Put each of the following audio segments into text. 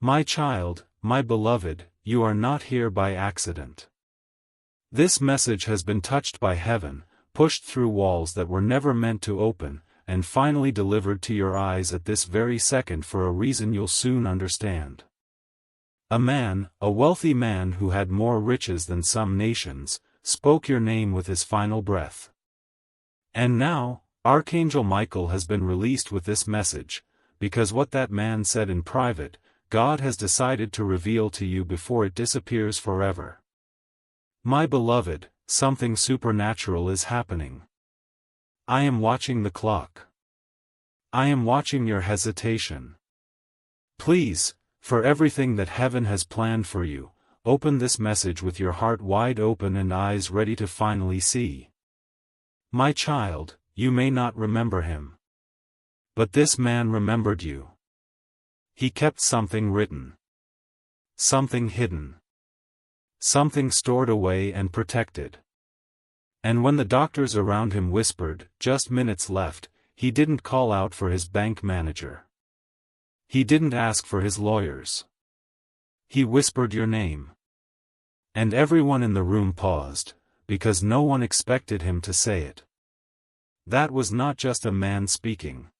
My child, my beloved, you are not here by accident. This message has been touched by heaven, pushed through walls that were never meant to open, and finally delivered to your eyes at this very second for a reason you'll soon understand. A wealthy man who had more riches than some nations, spoke your name with his final breath. And now, Archangel Michael has been released with this message, because what that man said in private, God has decided to reveal to you before it disappears forever. My beloved, something supernatural is happening. I am watching the clock. I am watching your hesitation. Please, for everything that heaven has planned for you, open this message with your heart wide open and eyes ready to finally see. My child, you may not remember him. But this man remembered you. He kept something written. Something hidden. Something stored away and protected. And when the doctors around him whispered, "Just minutes left," he didn't call out for his bank manager. He didn't ask for his lawyers. He whispered your name. And everyone in the room paused, because no one expected him to say it. That was not just a man speaking.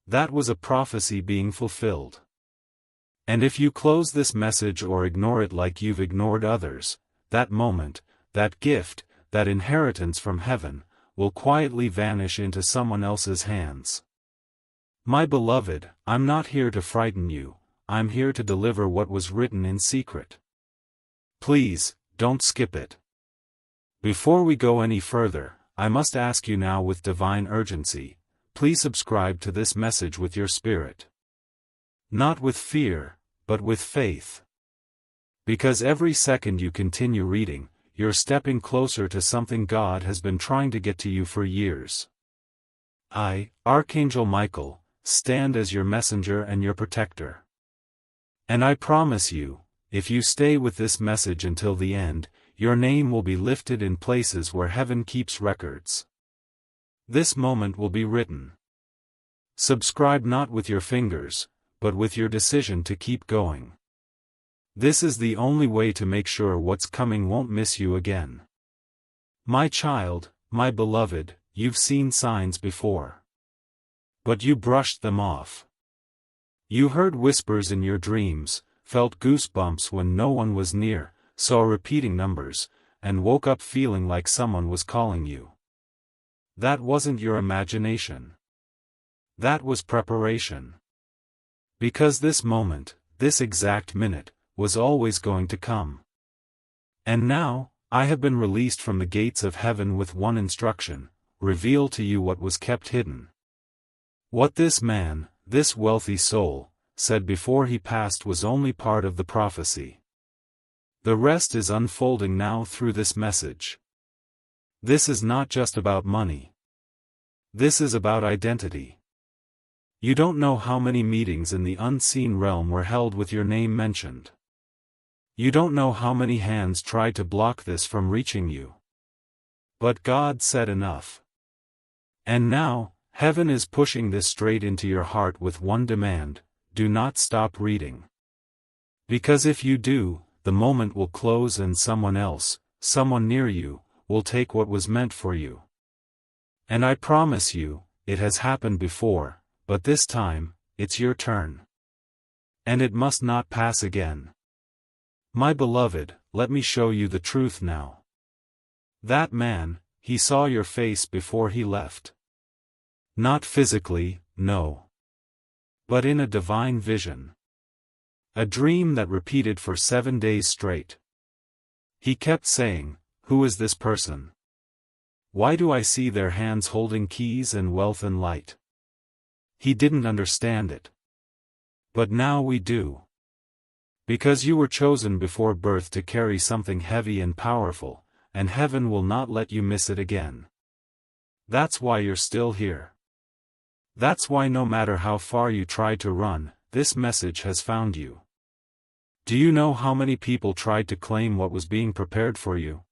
That was a prophecy being fulfilled. And if you close this message or ignore it like you've ignored others, that moment, that gift, that inheritance from heaven, will quietly vanish into someone else's hands. My beloved, I'm not here to frighten you, I'm here to deliver what was written in secret. Please, don't skip it. Before we go any further, I must ask you now with divine urgency, please subscribe to this message with your spirit. Not with fear, but with faith. Because every second you continue reading, you're stepping closer to something God has been trying to get to you for years. I, Archangel Michael, stand as your messenger and your protector. And I promise you, if you stay with this message until the end, your name will be lifted in places where heaven keeps records. This moment will be written. Subscribe not with your fingers, but with your decision to keep going. This is the only way to make sure what's coming won't miss you again. My child, my beloved, you've seen signs before. But you brushed them off. You heard whispers in your dreams, felt goosebumps when no one was near, saw repeating numbers, and woke up feeling like someone was calling you. That wasn't your imagination. That was preparation. Because this moment, this exact minute, was always going to come. And now, I have been released from the gates of heaven with one instruction: reveal to you what was kept hidden. What this man, this wealthy soul, said before he passed was only part of the prophecy. The rest is unfolding now through this message. This is not just about money. This is about identity. You don't know how many meetings in the unseen realm were held with your name mentioned. You don't know how many hands tried to block this from reaching you. But God said enough. And now, heaven is pushing this straight into your heart with one demand: do not stop reading. Because if you do, the moment will close and someone else, someone near you, will take what was meant for you. And I promise you, it has happened before, but this time, it's your turn. And it must not pass again. My beloved, let me show you the truth now. That man, he saw your face before he left. Not physically, no. But in a divine vision. A dream that repeated for 7 days straight. He kept saying, "Who is this person? Why do I see their hands holding keys and wealth and light?" He didn't understand it. But now we do. Because you were chosen before birth to carry something heavy and powerful, and heaven will not let you miss it again. That's why you're still here. That's why no matter how far you try to run, this message has found you. Do you know how many people tried to claim what was being prepared for you?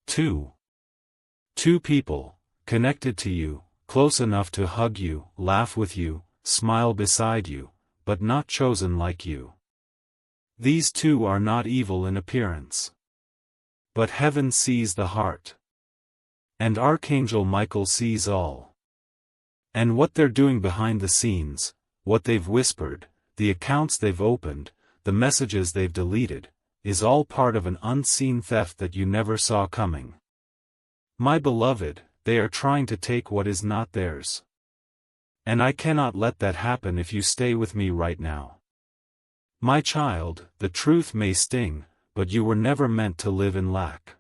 Two people, connected to you, close enough to hug you, laugh with you, smile beside you, but not chosen like you. These two are not evil in appearance. But heaven sees the heart. And Archangel Michael sees all. And what they're doing behind the scenes, what they've whispered, the accounts they've opened, the messages they've deleted, is all part of an unseen theft that you never saw coming. My beloved, they are trying to take what is not theirs. And I cannot let that happen if you stay with me right now. My child, the truth may sting, but you were never meant to live in lack.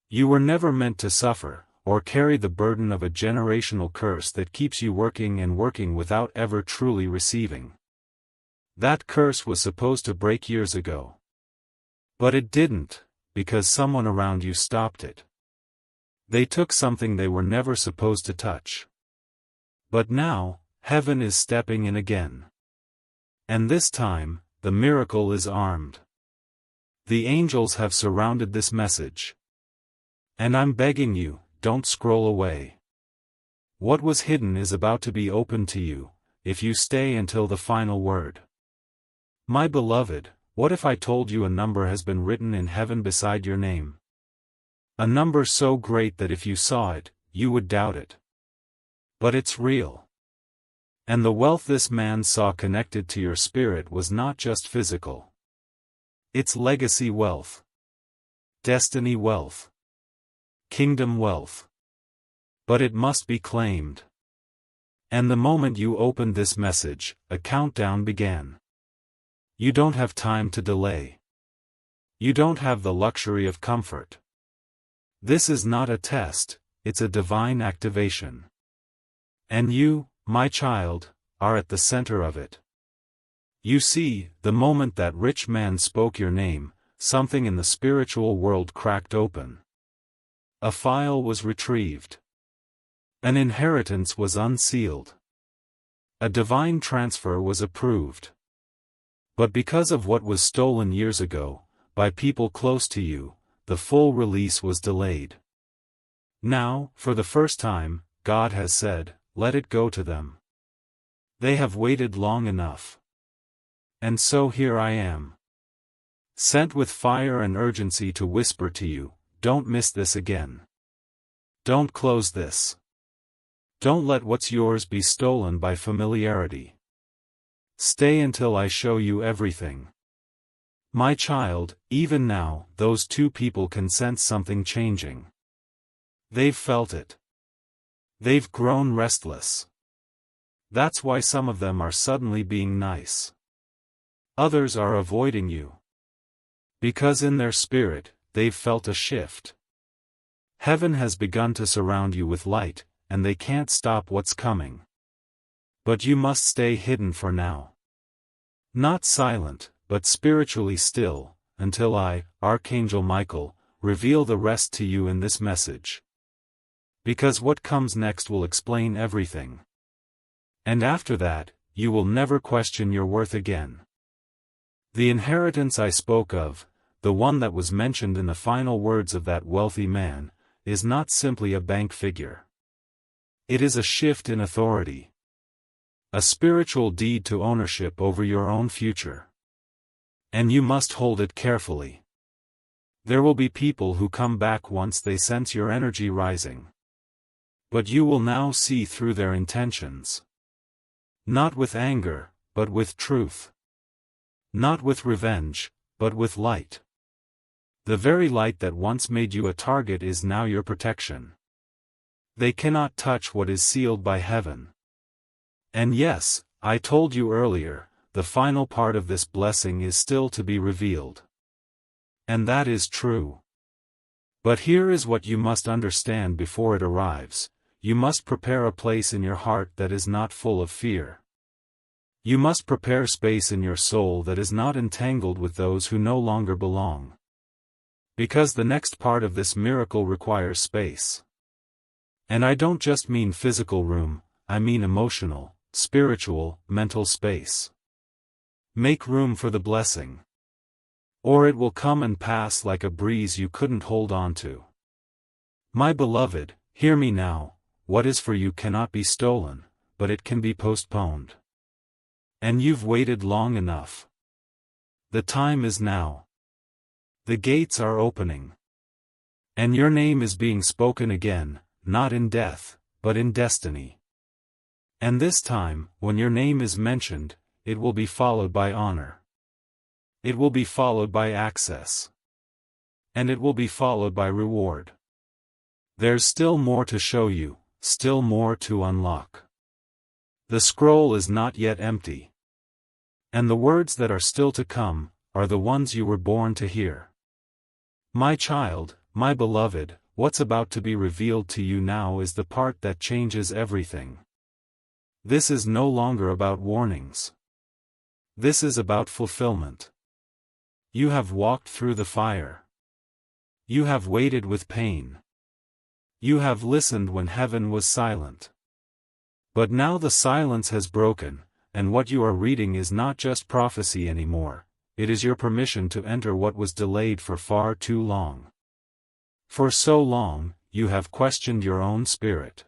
You were never meant to suffer, or carry the burden of a generational curse that keeps you working and working without ever truly receiving. That curse was supposed to break years ago. But it didn't, because someone around you stopped it. They took something they were never supposed to touch. But now, heaven is stepping in again. And this time, the miracle is armed. The angels have surrounded this message. And I'm begging you, don't scroll away. What was hidden is about to be opened to you, if you stay until the final word. My beloved, what if I told you a number has been written in heaven beside your name? A number so great that if you saw it, you would doubt it. But it's real. And the wealth this man saw connected to your spirit was not just physical. It's legacy wealth. Destiny wealth. Kingdom wealth. But it must be claimed. And the moment you opened this message, a countdown began. You don't have time to delay. You don't have the luxury of comfort. This is not a test, it's a divine activation. And you, my child, are at the center of it. You see, the moment that rich man spoke your name, something in the spiritual world cracked open. A file was retrieved. An inheritance was unsealed. A divine transfer was approved. But because of what was stolen years ago, by people close to you, the full release was delayed. Now, for the first time, God has said, let it go to them. They have waited long enough. And so here I am. Sent with fire and urgency to whisper to you, don't miss this again. Don't close this. Don't let what's yours be stolen by familiarity. Stay until I show you everything. My child, even now, those two people can sense something changing. They've felt it. They've grown restless. That's why some of them are suddenly being nice. Others are avoiding you. Because in their spirit, they've felt a shift. Heaven has begun to surround you with light, and they can't stop what's coming. But you must stay hidden for now. Not silent, but spiritually still, until I, Archangel Michael, reveal the rest to you in this message. Because what comes next will explain everything. And after that, you will never question your worth again. The inheritance I spoke of, the one that was mentioned in the final words of that wealthy man, is not simply a bank figure. It is a shift in authority. A spiritual deed to ownership over your own future. And you must hold it carefully. There will be people who come back once they sense your energy rising. But you will now see through their intentions. Not with anger, but with truth. Not with revenge, but with light. The very light that once made you a target is now your protection. They cannot touch what is sealed by heaven. And yes, I told you earlier, the final part of this blessing is still to be revealed. And that is true. But here is what you must understand before it arrives. You must prepare a place in your heart that is not full of fear. You must prepare space in your soul that is not entangled with those who no longer belong. Because the next part of this miracle requires space. And I don't just mean physical room, I mean emotional, spiritual, mental space. Make room for the blessing. Or it will come and pass like a breeze you couldn't hold on to. My beloved, hear me now, what is for you cannot be stolen, but it can be postponed. And you've waited long enough. The time is now. The gates are opening. And your name is being spoken again, not in death, but in destiny. And this time, when your name is mentioned, it will be followed by honor. It will be followed by access. And it will be followed by reward. There's still more to show you, still more to unlock. The scroll is not yet empty. And the words that are still to come, are the ones you were born to hear. My child, my beloved, what's about to be revealed to you now is the part that changes everything. This is no longer about warnings. This is about fulfillment. You have walked through the fire. You have waited with pain. You have listened when heaven was silent. But now the silence has broken, and what you are reading is not just prophecy anymore, it is your permission to enter what was delayed for far too long. For so long, you have questioned your own spirit.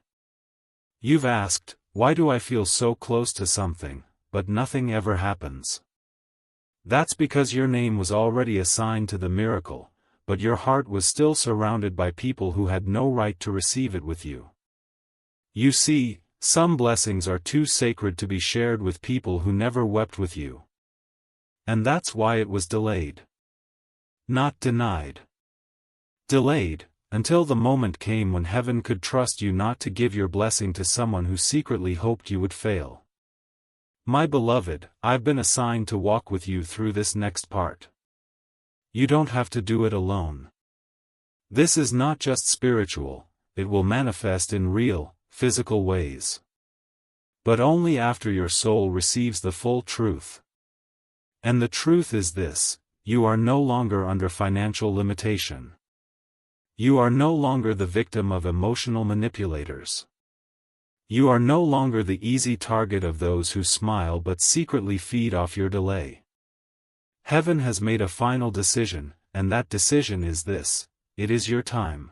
You've asked, why do I feel so close to something, but nothing ever happens? That's because your name was already assigned to the miracle, but your heart was still surrounded by people who had no right to receive it with you. You see, some blessings are too sacred to be shared with people who never wept with you. And that's why it was delayed. Not denied. Delayed, until the moment came when heaven could trust you not to give your blessing to someone who secretly hoped you would fail. My beloved, I've been assigned to walk with you through this next part. You don't have to do it alone. This is not just spiritual, it will manifest in real, physical ways. But only after your soul receives the full truth. And the truth is this: you are no longer under financial limitation. You are no longer the victim of emotional manipulators. You are no longer the easy target of those who smile but secretly feed off your delay. Heaven has made a final decision, and that decision is this: it is your time.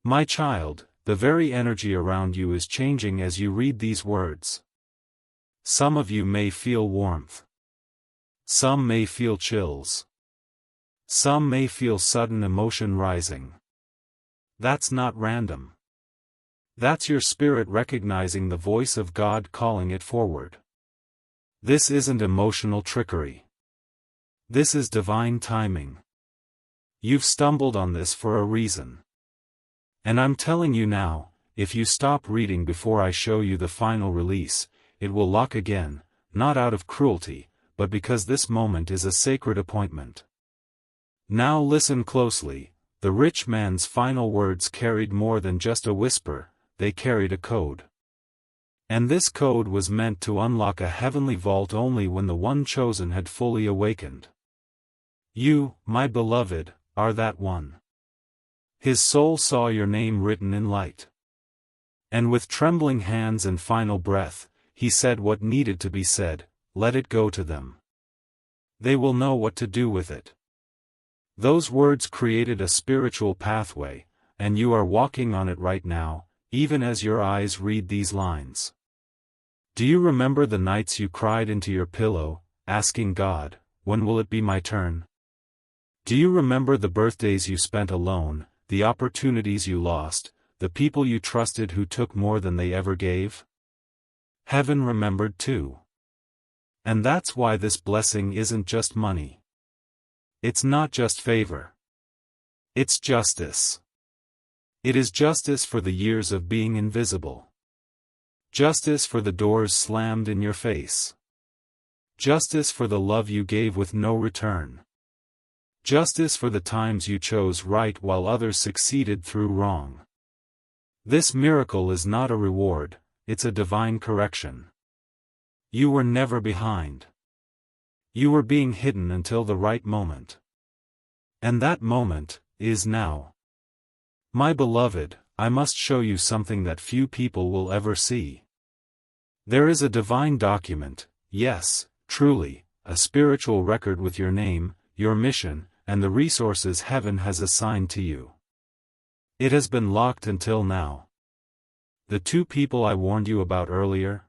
My child, the very energy around you is changing as you read these words. Some of you may feel warmth. Some may feel chills. Some may feel sudden emotion rising. That's not random. That's your spirit recognizing the voice of God calling it forward. This isn't emotional trickery. This is divine timing. You've stumbled on this for a reason. And I'm telling you now, if you stop reading before I show you the final release, it will lock again, not out of cruelty, but because this moment is a sacred appointment. Now listen closely. The rich man's final words carried more than just a whisper, they carried a code. And this code was meant to unlock a heavenly vault only when the one chosen had fully awakened. You, my beloved, are that one. His soul saw your name written in light. And with trembling hands and final breath, he said what needed to be said: let it go to them. They will know what to do with it. Those words created a spiritual pathway, and you are walking on it right now, even as your eyes read these lines. Do you remember the nights you cried into your pillow, asking God, when will it be my turn? Do you remember the birthdays you spent alone, the opportunities you lost, the people you trusted who took more than they ever gave? Heaven remembered too. And that's why this blessing isn't just money. It's not just favor. It's justice. It is justice for the years of being invisible. Justice for the doors slammed in your face. Justice for the love you gave with no return. Justice for the times you chose right while others succeeded through wrong. This miracle is not a reward, it's a divine correction. You were never behind. You were being hidden until the right moment. And that moment is now. My beloved, I must show you something that few people will ever see. There is a divine document, yes, truly, a spiritual record with your name, your mission, and the resources heaven has assigned to you. It has been locked until now. The two people I warned you about earlier?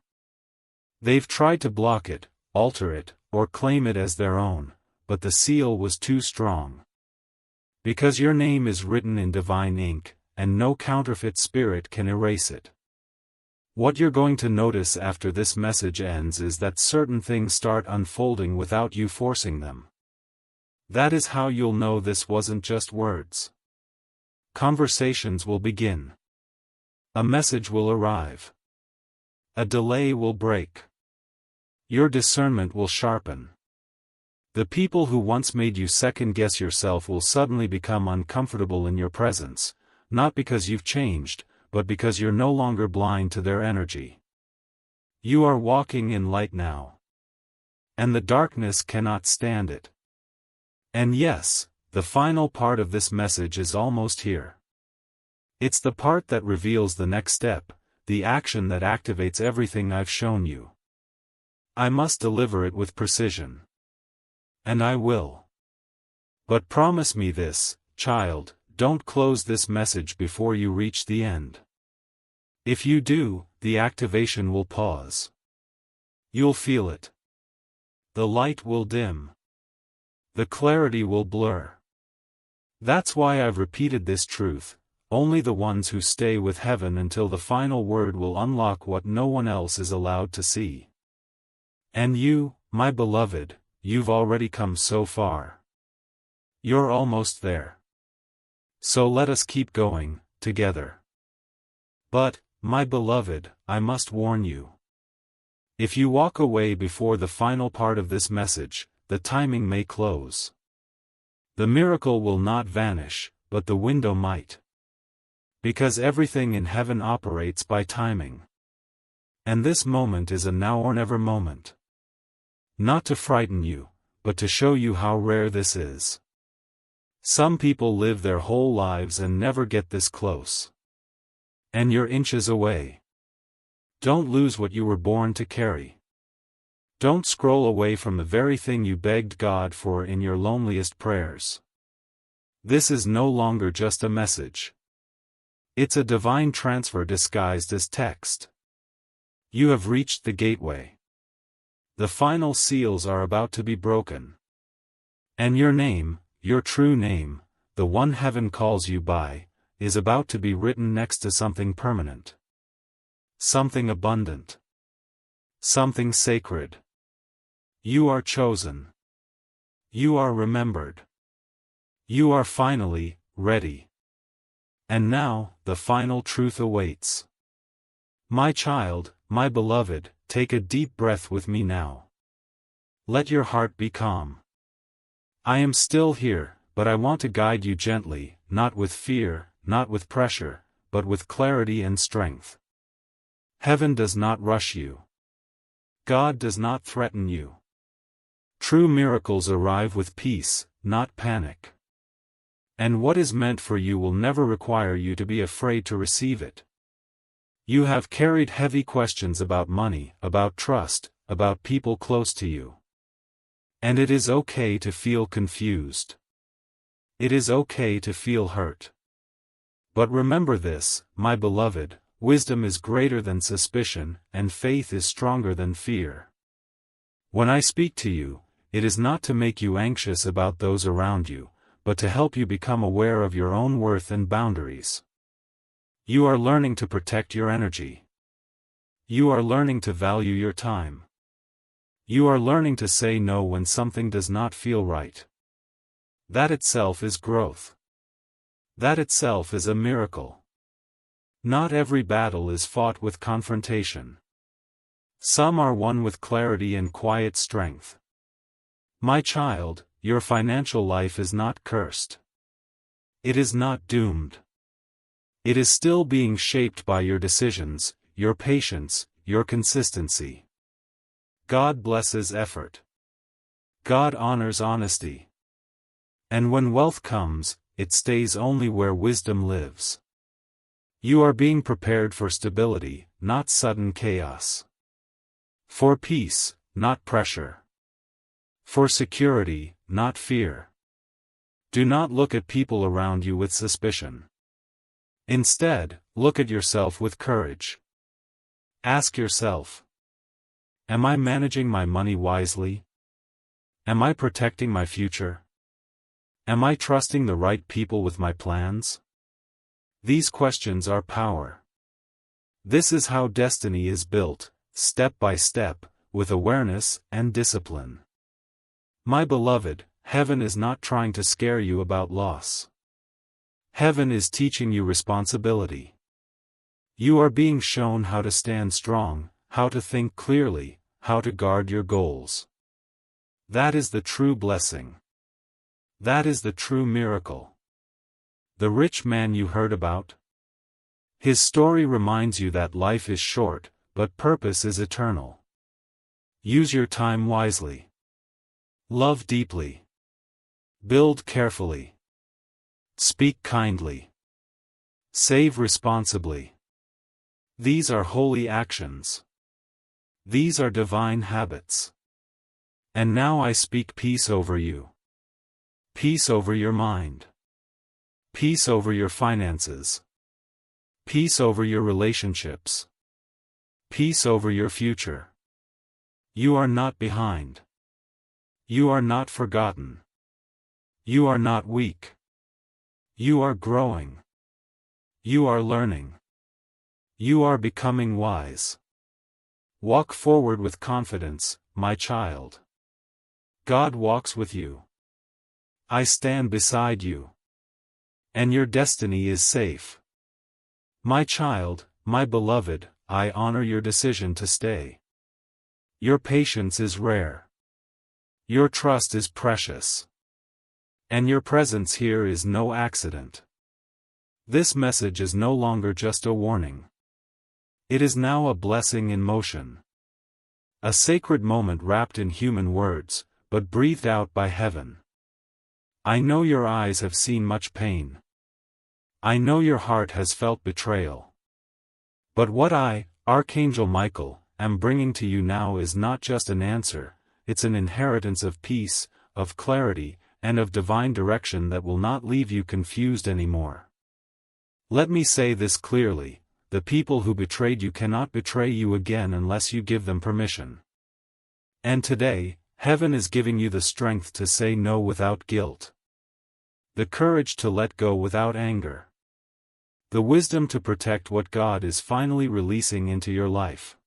They've tried to block it, alter it, or claim it as their own, but the seal was too strong. Because your name is written in divine ink, and no counterfeit spirit can erase it. What you're going to notice after this message ends is that certain things start unfolding without you forcing them. That is how you'll know this wasn't just words. Conversations will begin. A message will arrive. A delay will break. Your discernment will sharpen. The people who once made you second-guess yourself will suddenly become uncomfortable in your presence, not because you've changed, but because you're no longer blind to their energy. You are walking in light now. And the darkness cannot stand it. And yes, the final part of this message is almost here. It's the part that reveals the next step, the action that activates everything I've shown you. I must deliver it with precision. And I will. But promise me this, child, don't close this message before you reach the end. If you do, the activation will pause. You'll feel it. The light will dim. The clarity will blur. That's why I've repeated this truth. Only the ones who stay with heaven until the final word will unlock what no one else is allowed to see. And you, my beloved, you've already come so far. You're almost there. So let us keep going, together. But, my beloved, I must warn you. If you walk away before the final part of this message, the timing may close. The miracle will not vanish, but the window might. Because everything in heaven operates by timing. And this moment is a now or never moment. Not to frighten you, but to show you how rare this is. Some people live their whole lives and never get this close. And you're inches away. Don't lose what you were born to carry. Don't scroll away from the very thing you begged God for in your loneliest prayers. This is no longer just a message. It's a divine transfer disguised as text. You have reached the gateway. The final seals are about to be broken. And your name, your true name, the one heaven calls you by, is about to be written next to something permanent. Something abundant. Something sacred. You are chosen. You are remembered. You are finally ready. And now, the final truth awaits. My child, my beloved, take a deep breath with me now. Let your heart be calm. I am still here, but I want to guide you gently, not with fear, not with pressure, but with clarity and strength. Heaven does not rush you. God does not threaten you. True miracles arrive with peace, not panic. And what is meant for you will never require you to be afraid to receive it. You have carried heavy questions about money, about trust, about people close to you. And it is okay to feel confused. It is okay to feel hurt. But remember this, my beloved, wisdom is greater than suspicion, and faith is stronger than fear. When I speak to you, it is not to make you anxious about those around you, but to help you become aware of your own worth and boundaries. You are learning to protect your energy. You are learning to value your time. You are learning to say no when something does not feel right. That itself is growth. That itself is a miracle. Not every battle is fought with confrontation. Some are won with clarity and quiet strength. My child, your financial life is not cursed. It is not doomed. It is still being shaped by your decisions, your patience, your consistency. God blesses effort. God honors honesty. And when wealth comes, it stays only where wisdom lives. You are being prepared for stability, not sudden chaos. For peace, not pressure. For security, not fear. Do not look at people around you with suspicion. Instead, look at yourself with courage. Ask yourself, Am I managing my money wisely? Am I protecting my future? Am I trusting the right people with my plans? These questions are power. This is how destiny is built, step by step, with awareness and discipline. My beloved, heaven is not trying to scare you about loss. Heaven is teaching you responsibility. You are being shown how to stand strong, how to think clearly, how to guard your goals. That is the true blessing. That is the true miracle. The rich man you heard about? His story reminds you that life is short, but purpose is eternal. Use your time wisely. Love deeply. Build carefully. Speak kindly. Save responsibly. These are holy actions. These are divine habits. And now I speak peace over you. Peace over your mind. Peace over your finances. Peace over your relationships. Peace over your future. You are not behind. You are not forgotten. You are not weak. You are growing. You are learning. You are becoming wise. Walk forward with confidence, my child. God walks with you. I stand beside you. And your destiny is safe. My child, my beloved, I honor your decision to stay. Your patience is rare. Your trust is precious. And your presence here is no accident. This message is no longer just a warning. It is now a blessing in motion. A sacred moment wrapped in human words, but breathed out by heaven. I know your eyes have seen much pain. I know your heart has felt betrayal. But what I, Archangel Michael, am bringing to you now is not just an answer, it's an inheritance of peace, of clarity, and of divine direction that will not leave you confused anymore. Let me say this clearly, the people who betrayed you cannot betray you again unless you give them permission. And today, heaven is giving you the strength to say no without guilt. The courage to let go without anger. The wisdom to protect what God is finally releasing into your life.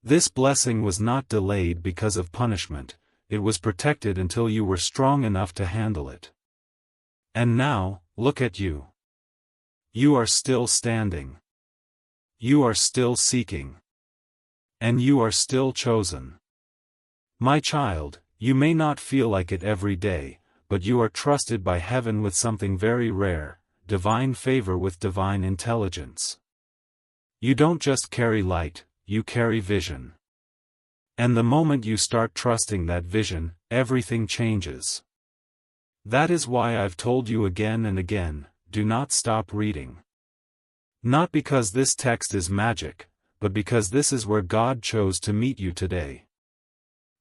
This blessing was not delayed because of punishment, it was protected until you were strong enough to handle it. And now, look at you. You are still standing. You are still seeking. And you are still chosen. My child, you may not feel like it every day, but you are trusted by heaven with something very rare, divine favor with divine intelligence. You don't just carry light, you carry vision. And the moment you start trusting that vision, everything changes. That is why I've told you again and again, do not stop reading. Not because this text is magic, but because this is where God chose to meet you today.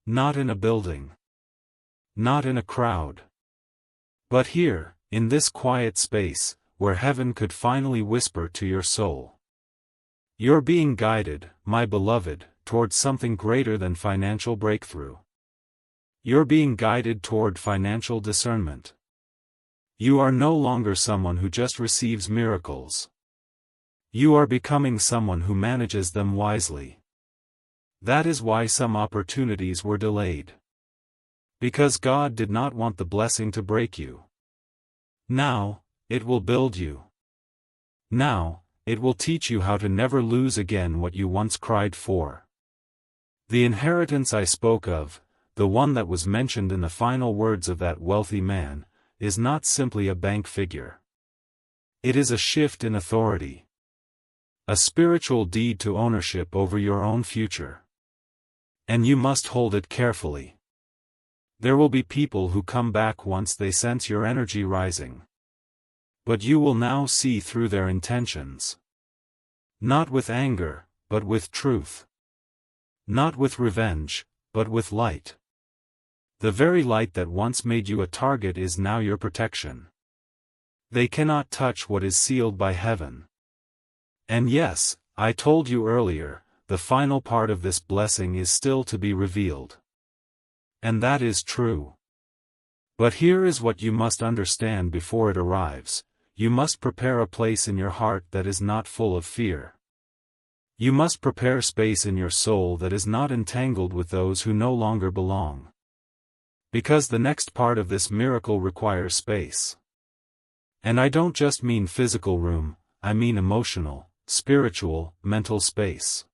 Not in a building. Not in a crowd. But here, in this quiet space, where heaven could finally whisper to your soul. You're being guided, my beloved, towards something greater than financial breakthrough. You're being guided toward financial discernment. You are no longer someone who just receives miracles. You are becoming someone who manages them wisely. That is why some opportunities were delayed. Because God did not want the blessing to break you. Now, it will build you. Now, it will teach you how to never lose again what you once cried for. The inheritance I spoke of, the one that was mentioned in the final words of that wealthy man, is not simply a bank figure. It is a shift in authority. A spiritual deed to ownership over your own future. And you must hold it carefully. There will be people who come back once they sense your energy rising. But you will now see through their intentions. Not with anger, but with truth. Not with revenge, but with light. The very light that once made you a target is now your protection. They cannot touch what is sealed by heaven. And yes, I told you earlier, the final part of this blessing is still to be revealed. And that is true. But here is what you must understand before it arrives: you must prepare a place in your heart that is not full of fear. You must prepare space in your soul that is not entangled with those who no longer belong. Because the next part of this miracle requires space. And I don't just mean physical room, I mean emotional, spiritual, mental space.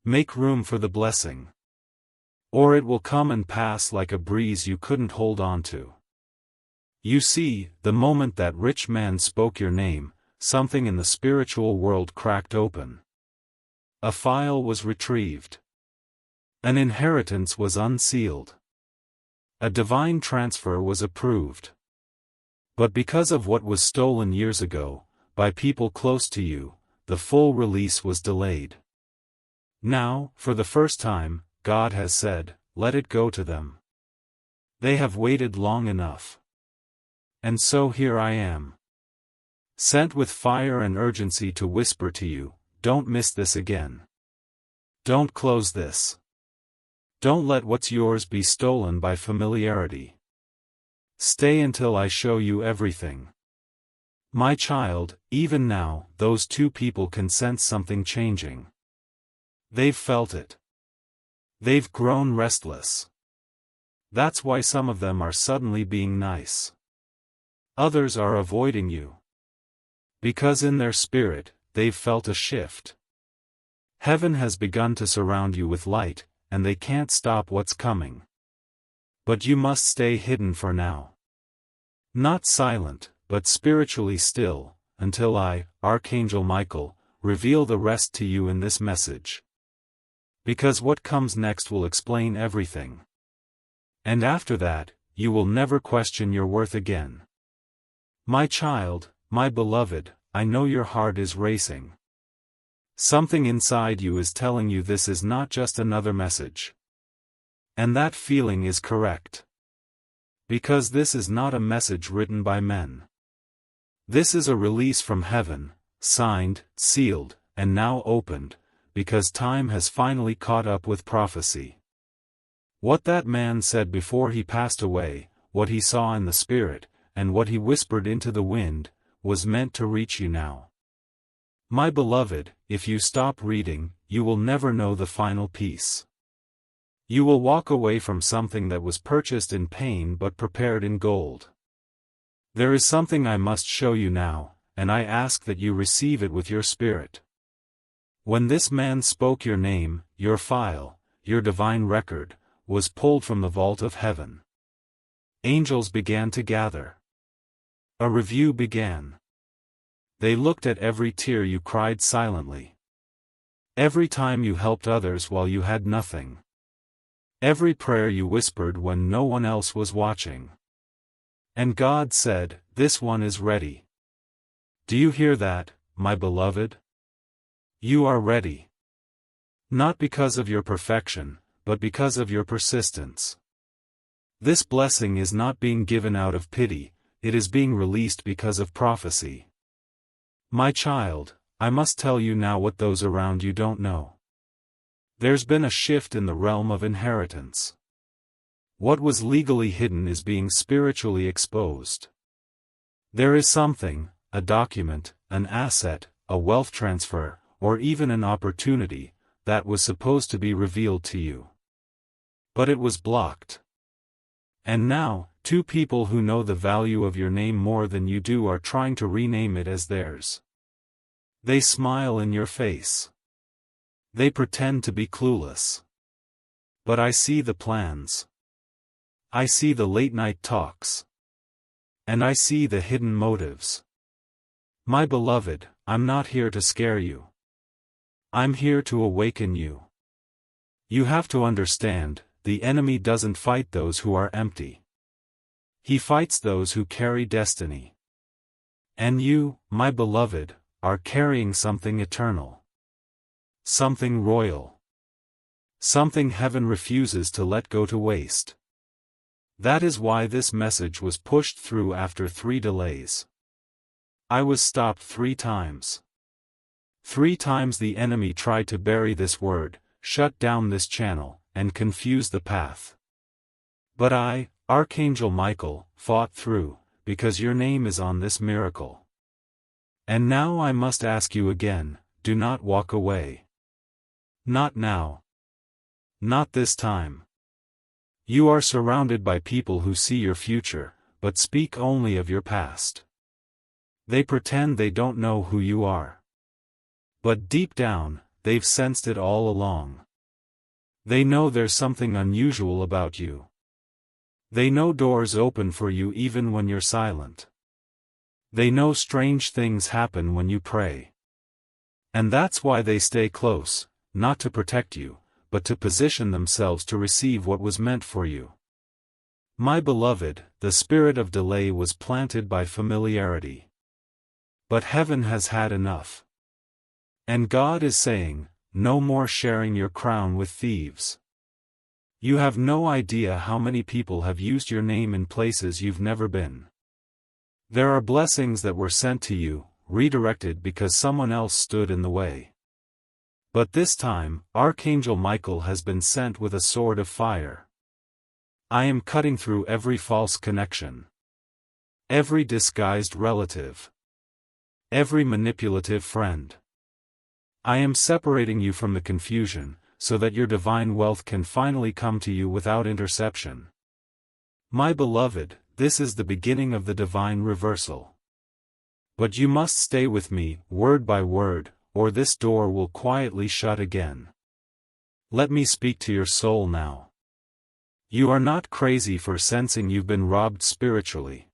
Make room for the blessing. Or it will come and pass like a breeze you couldn't hold on to. You see, the moment that rich man spoke your name, something in the spiritual world cracked open. A file was retrieved. An inheritance was unsealed. A divine transfer was approved. But because of what was stolen years ago, by people close to you, the full release was delayed. Now, for the first time, God has said, "Let it go to them. They have waited long enough." And so here I am. Sent with fire and urgency to whisper to you, don't miss this again. Don't close this. Don't let what's yours be stolen by familiarity. Stay until I show you everything. My child, even now, those two people can sense something changing. They've felt it. They've grown restless. That's why some of them are suddenly being nice. Others are avoiding you. Because in their spirit, they've felt a shift. Heaven has begun to surround you with light, and they can't stop what's coming. But you must stay hidden for now. Not silent, but spiritually still, until I, Archangel Michael, reveal the rest to you in this message. Because what comes next will explain everything. And after that, you will never question your worth again. My child, my beloved, I know your heart is racing. Something inside you is telling you this is not just another message. And that feeling is correct. Because this is not a message written by men. This is a release from heaven, signed, sealed, and now opened, because time has finally caught up with prophecy. What that man said before he passed away, what he saw in the spirit, and what he whispered into the wind, was meant to reach you now. My beloved, if you stop reading, you will never know the final piece. You will walk away from something that was purchased in pain but prepared in gold. There is something I must show you now, and I ask that you receive it with your spirit. When this man spoke your name, your file, your divine record, was pulled from the vault of heaven. Angels began to gather. A review began. They looked at every tear you cried silently. Every time you helped others while you had nothing. Every prayer you whispered when no one else was watching. And God said, "This one is ready." Do you hear that, my beloved? You are ready. Not because of your perfection, but because of your persistence. This blessing is not being given out of pity, it is being released because of prophecy. My child, I must tell you now what those around you don't know. There's been a shift in the realm of inheritance. What was legally hidden is being spiritually exposed. There is something, a document, an asset, a wealth transfer, or even an opportunity, that was supposed to be revealed to you. But it was blocked. And now, two people who know the value of your name more than you do are trying to rename it as theirs. They smile in your face. They pretend to be clueless. But I see the plans. I see the late-night talks. And I see the hidden motives. My beloved, I'm not here to scare you. I'm here to awaken you. You have to understand, the enemy doesn't fight those who are empty. He fights those who carry destiny. And you, my beloved, are carrying something eternal. Something royal. Something heaven refuses to let go to waste. That is why this message was pushed through after 3 delays. I was stopped 3 times. 3 times the enemy tried to bury this word, shut down this channel, and confuse the path. But I, Archangel Michael, fought through, because your name is on this miracle. And now I must ask you again, do not walk away. Not now. Not this time. You are surrounded by people who see your future, but speak only of your past. They pretend they don't know who you are. But deep down, they've sensed it all along. They know there's something unusual about you. They know doors open for you even when you're silent. They know strange things happen when you pray. And that's why they stay close, not to protect you, but to position themselves to receive what was meant for you. My beloved, the spirit of delay was planted by familiarity. But heaven has had enough. And God is saying, no more sharing your crown with thieves. You have no idea how many people have used your name in places you've never been. There are blessings that were sent to you, redirected because someone else stood in the way. But this time, Archangel Michael has been sent with a sword of fire. I am cutting through every false connection. Every disguised relative. Every manipulative friend. I am separating you from the confusion, so that your divine wealth can finally come to you without interception. My beloved, this is the beginning of the divine reversal. But you must stay with me, word by word, or this door will quietly shut again. Let me speak to your soul now. You are not crazy for sensing you've been robbed spiritually.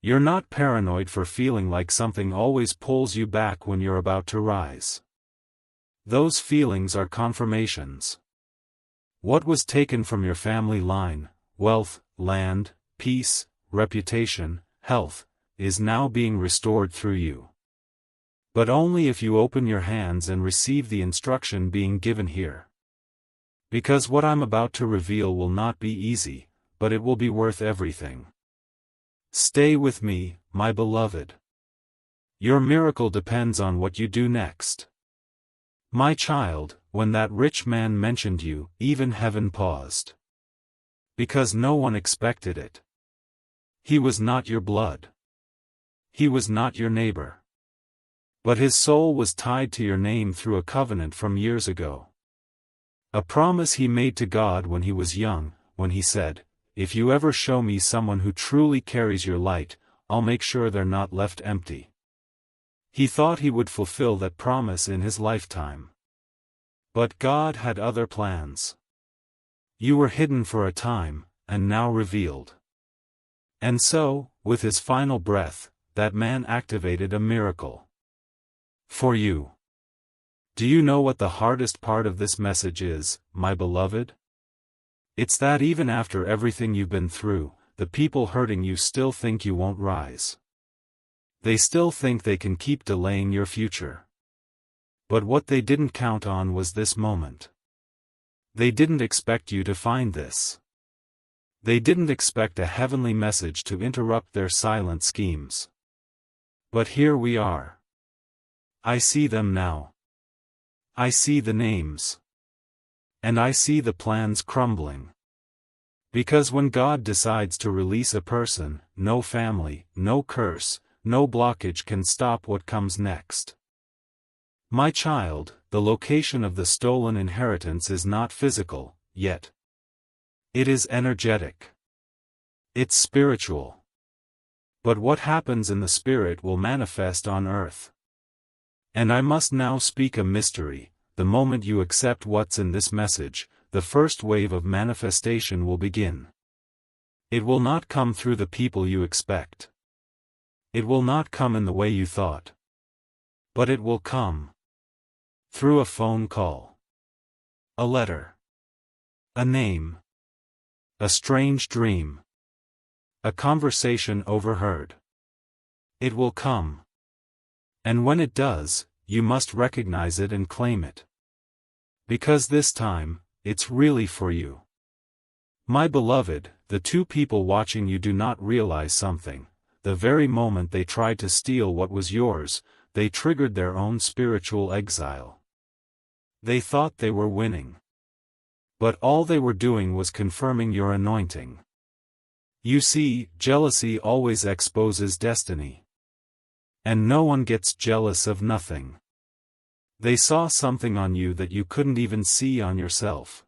You're not paranoid for feeling like something always pulls you back when you're about to rise. Those feelings are confirmations. What was taken from your family line, wealth, land, peace, reputation, health, is now being restored through you. But only if you open your hands and receive the instruction being given here. Because what I'm about to reveal will not be easy, but it will be worth everything. Stay with me, my beloved. Your miracle depends on what you do next. My child, when that rich man mentioned you, even heaven paused. Because no one expected it. He was not your blood. He was not your neighbor. But his soul was tied to your name through a covenant from years ago. A promise he made to God when he was young, when he said, "If you ever show me someone who truly carries your light, I'll make sure they're not left empty." He thought he would fulfill that promise in his lifetime. But God had other plans. You were hidden for a time, and now revealed. And so, with his final breath, that man activated a miracle. For you. Do you know what the hardest part of this message is, my beloved? It's that even after everything you've been through, the people hurting you still think you won't rise. They still think they can keep delaying your future. But what they didn't count on was this moment. They didn't expect you to find this. They didn't expect a heavenly message to interrupt their silent schemes. But here we are. I see them now. I see the names. And I see the plans crumbling. Because when God decides to release a person, no family, no curse, no blockage can stop what comes next. My child, the location of the stolen inheritance is not physical, yet. It is energetic. It's spiritual. But what happens in the spirit will manifest on earth. And I must now speak a mystery. The moment you accept what's in this message, the first wave of manifestation will begin. It will not come through the people you expect. It will not come in the way you thought. But it will come. Through a phone call. A letter. A name. A strange dream. A conversation overheard. It will come. And when it does, you must recognize it and claim it. Because this time, it's really for you. My beloved, the two people watching you do not realize something. The very moment they tried to steal what was yours, they triggered their own spiritual exile. They thought they were winning. But all they were doing was confirming your anointing. You see, jealousy always exposes destiny. And no one gets jealous of nothing. They saw something on you that you couldn't even see on yourself.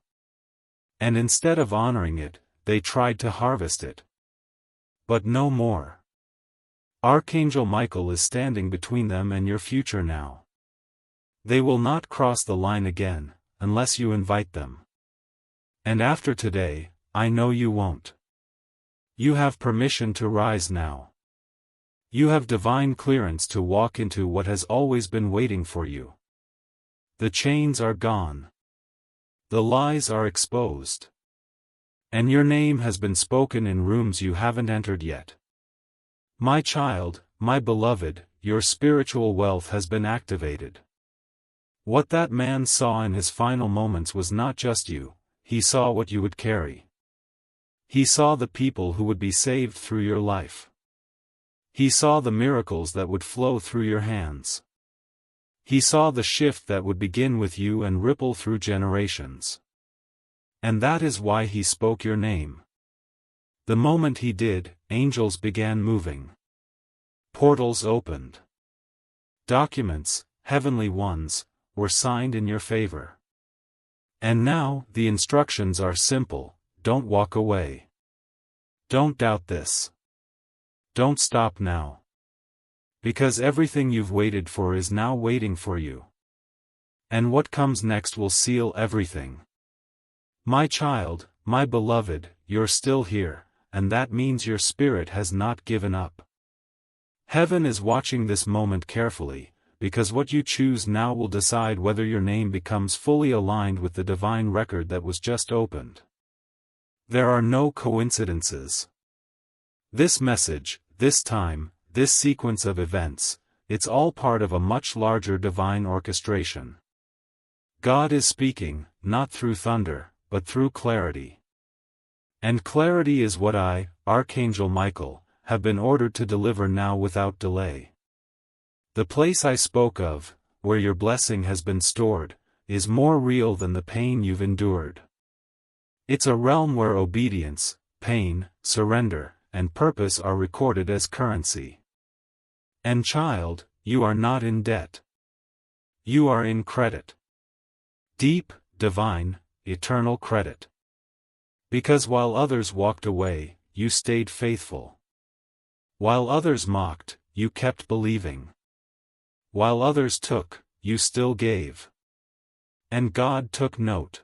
And instead of honoring it, they tried to harvest it. But no more. Archangel Michael is standing between them and your future now. They will not cross the line again, unless you invite them. And after today, I know you won't. You have permission to rise now. You have divine clearance to walk into what has always been waiting for you. The chains are gone. The lies are exposed. And your name has been spoken in rooms you haven't entered yet. My child, my beloved, your spiritual wealth has been activated. What that man saw in his final moments was not just you. He saw what you would carry. He saw the people who would be saved through your life. He saw the miracles that would flow through your hands. He saw the shift that would begin with you and ripple through generations. And that is why he spoke your name. The moment he did, angels began moving. Portals opened. Documents, heavenly ones, were signed in your favor. And now, the instructions are simple: don't walk away. Don't doubt this. Don't stop now. Because everything you've waited for is now waiting for you. And what comes next will seal everything. My child, my beloved, you're still here, and that means your spirit has not given up. Heaven is watching this moment carefully, because what you choose now will decide whether your name becomes fully aligned with the divine record that was just opened. There are no coincidences. This message, this time, this sequence of events, it's all part of a much larger divine orchestration. God is speaking, not through thunder, but through clarity. And clarity is what I, Archangel Michael, have been ordered to deliver now without delay. The place I spoke of, where your blessing has been stored, is more real than the pain you've endured. It's a realm where obedience, pain, surrender, and purpose are recorded as currency. And child, you are not in debt. You are in credit. Deep, divine, eternal credit. Because while others walked away, you stayed faithful. While others mocked, you kept believing. While others took, you still gave. And God took note.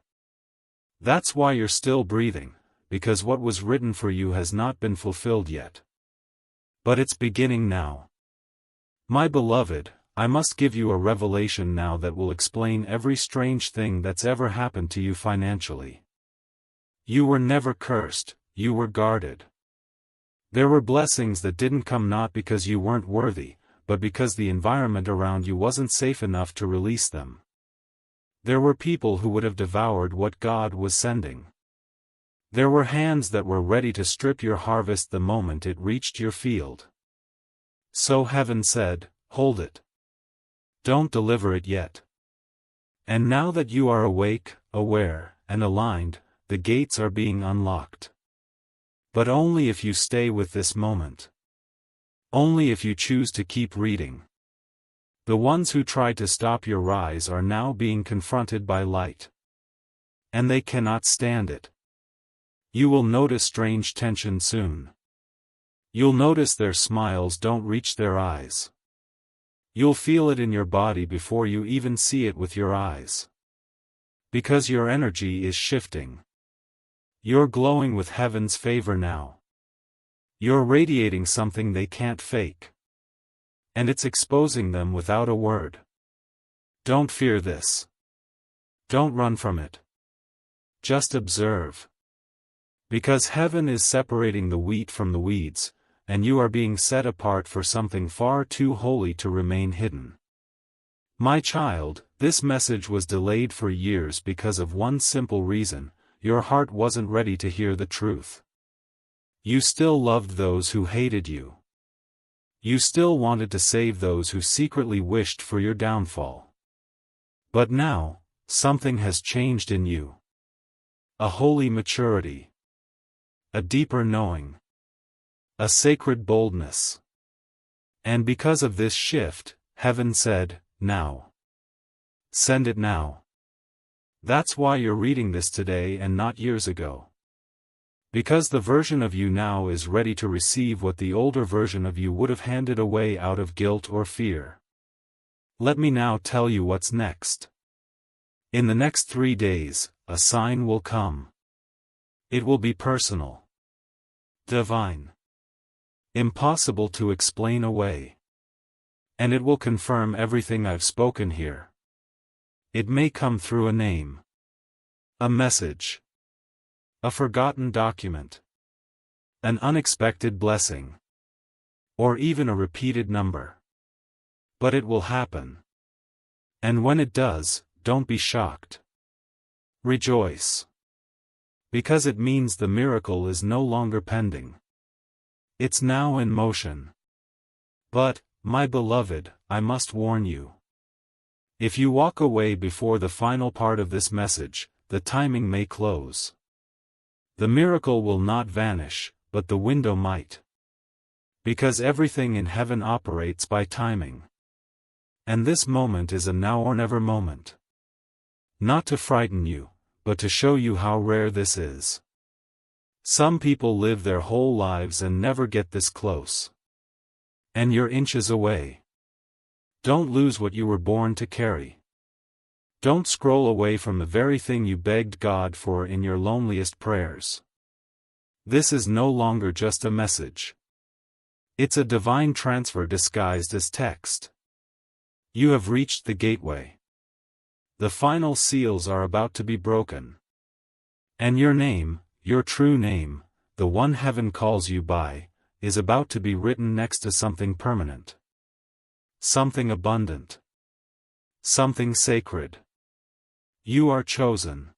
That's why you're still breathing, because what was written for you has not been fulfilled yet. But it's beginning now. My beloved, I must give you a revelation now that will explain every strange thing that's ever happened to you financially. You were never cursed, you were guarded. There were blessings that didn't come not because you weren't worthy, but because the environment around you wasn't safe enough to release them. There were people who would have devoured what God was sending. There were hands that were ready to strip your harvest the moment it reached your field. So heaven said, hold it. Don't deliver it yet. And now that you are awake, aware, and aligned, the gates are being unlocked. But only if you stay with this moment. Only if you choose to keep reading. The ones who tried to stop your rise are now being confronted by light. And they cannot stand it. You will notice strange tension soon. You'll notice their smiles don't reach their eyes. You'll feel it in your body before you even see it with your eyes. Because your energy is shifting. You're glowing with heaven's favor now. You're radiating something they can't fake. And it's exposing them without a word. Don't fear this. Don't run from it. Just observe. Because heaven is separating the wheat from the weeds, and you are being set apart for something far too holy to remain hidden. My child, this message was delayed for years because of one simple reason: your heart wasn't ready to hear the truth. You still loved those who hated you. You still wanted to save those who secretly wished for your downfall. But now, something has changed in you. A holy maturity. A deeper knowing. A sacred boldness. And because of this shift, heaven said, now. Send it now. That's why you're reading this today and not years ago. Because the version of you now is ready to receive what the older version of you would have handed away out of guilt or fear. Let me now tell you what's next. In the next 3 days, a sign will come. It will be personal. Divine. Impossible to explain away. And it will confirm everything I've spoken here. It may come through a name. A message. A forgotten document. An unexpected blessing. Or even a repeated number. But it will happen. And when it does, don't be shocked. Rejoice. Because it means the miracle is no longer pending. It's now in motion. But, my beloved, I must warn you. If you walk away before the final part of this message, the timing may close. The miracle will not vanish, but the window might. Because everything in heaven operates by timing. And this moment is a now or never moment. Not to frighten you, but to show you how rare this is. Some people live their whole lives and never get this close. And you're inches away. Don't lose what you were born to carry. Don't scroll away from the very thing you begged God for in your loneliest prayers. This is no longer just a message. It's a divine transfer disguised as text. You have reached the gateway. The final seals are about to be broken. And your name, your true name, the one heaven calls you by, is about to be written next to something permanent. Something abundant. Something sacred. You are chosen.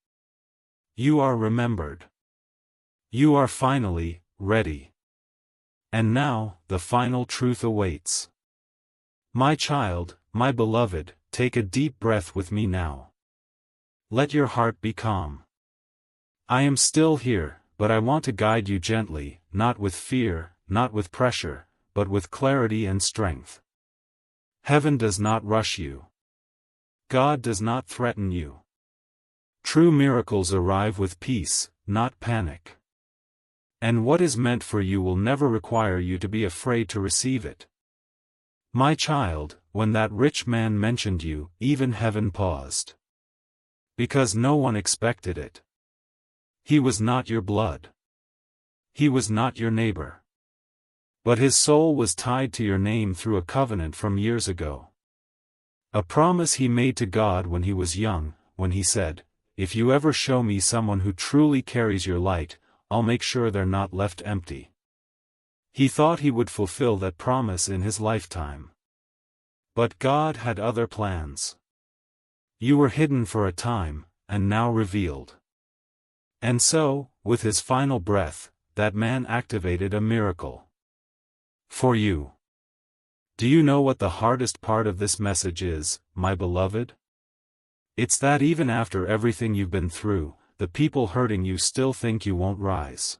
You are remembered. You are finally ready. And now, the final truth awaits. My child, my beloved, take a deep breath with me now. Let your heart be calm. I am still here, but I want to guide you gently, not with fear, not with pressure, but with clarity and strength. Heaven does not rush you. God does not threaten you. True miracles arrive with peace, not panic. And what is meant for you will never require you to be afraid to receive it. My child, when that rich man mentioned you, even heaven paused. Because no one expected it. He was not your blood. He was not your neighbor. But his soul was tied to your name through a covenant from years ago. A promise he made to God when he was young, when he said, "If you ever show me someone who truly carries your light, I'll make sure they're not left empty." He thought he would fulfill that promise in his lifetime. But God had other plans. You were hidden for a time, and now revealed. And so, with his final breath, that man activated a miracle. For you. Do you know what the hardest part of this message is, my beloved? It's that even after everything you've been through, the people hurting you still think you won't rise.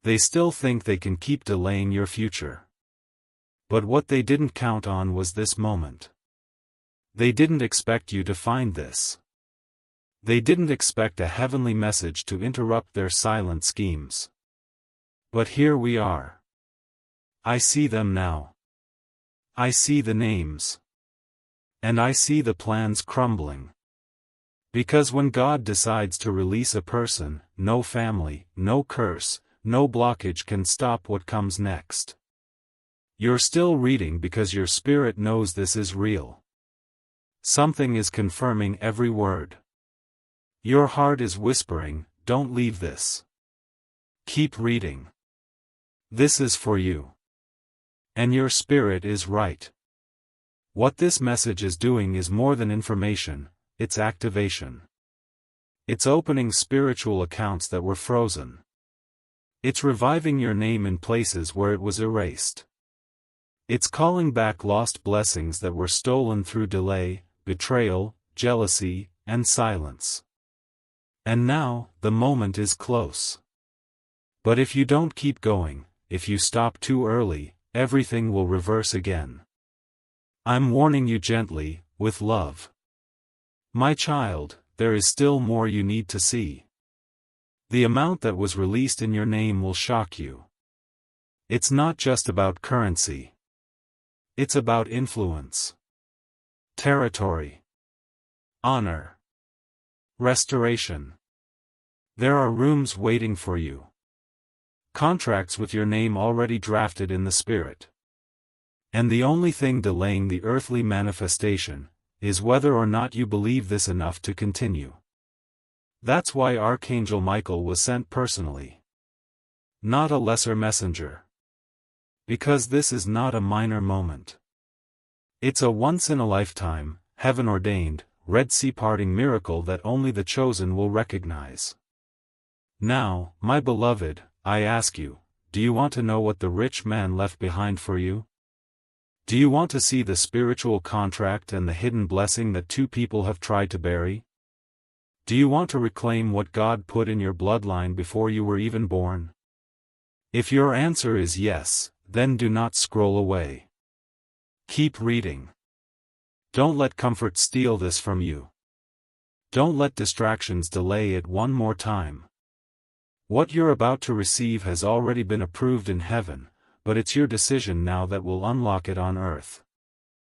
They still think they can keep delaying your future. But what they didn't count on was this moment. They didn't expect you to find this. They didn't expect a heavenly message to interrupt their silent schemes. But here we are. I see them now. I see the names. And I see the plans crumbling. Because when God decides to release a person, no family, no curse, no blockage can stop what comes next. You're still reading because your spirit knows this is real. Something is confirming every word. Your heart is whispering, don't leave this. Keep reading. This is for you. And your spirit is right. What this message is doing is more than information, it's activation. It's opening spiritual accounts that were frozen. It's reviving your name in places where it was erased. It's calling back lost blessings that were stolen through delay, betrayal, jealousy, and silence. And now, the moment is close. But if you don't keep going, if you stop too early, everything will reverse again. I'm warning you gently, with love. My child, there is still more you need to see. The amount that was released in your name will shock you. It's not just about currency. It's about influence, territory, honor, restoration. There are rooms waiting for you. Contracts with your name already drafted in the spirit. And the only thing delaying the earthly manifestation is whether or not you believe this enough to continue. That's why Archangel Michael was sent personally. Not a lesser messenger. Because this is not a minor moment. It's a once-in-a-lifetime, heaven-ordained, Red Sea parting miracle that only the chosen will recognize. Now, my beloved, I ask you, do you want to know what the rich man left behind for you? Do you want to see the spiritual contract and the hidden blessing that two people have tried to bury? Do you want to reclaim what God put in your bloodline before you were even born? If your answer is yes, then do not scroll away. Keep reading. Don't let comfort steal this from you. Don't let distractions delay it one more time. What you're about to receive has already been approved in heaven, but it's your decision now that will unlock it on earth.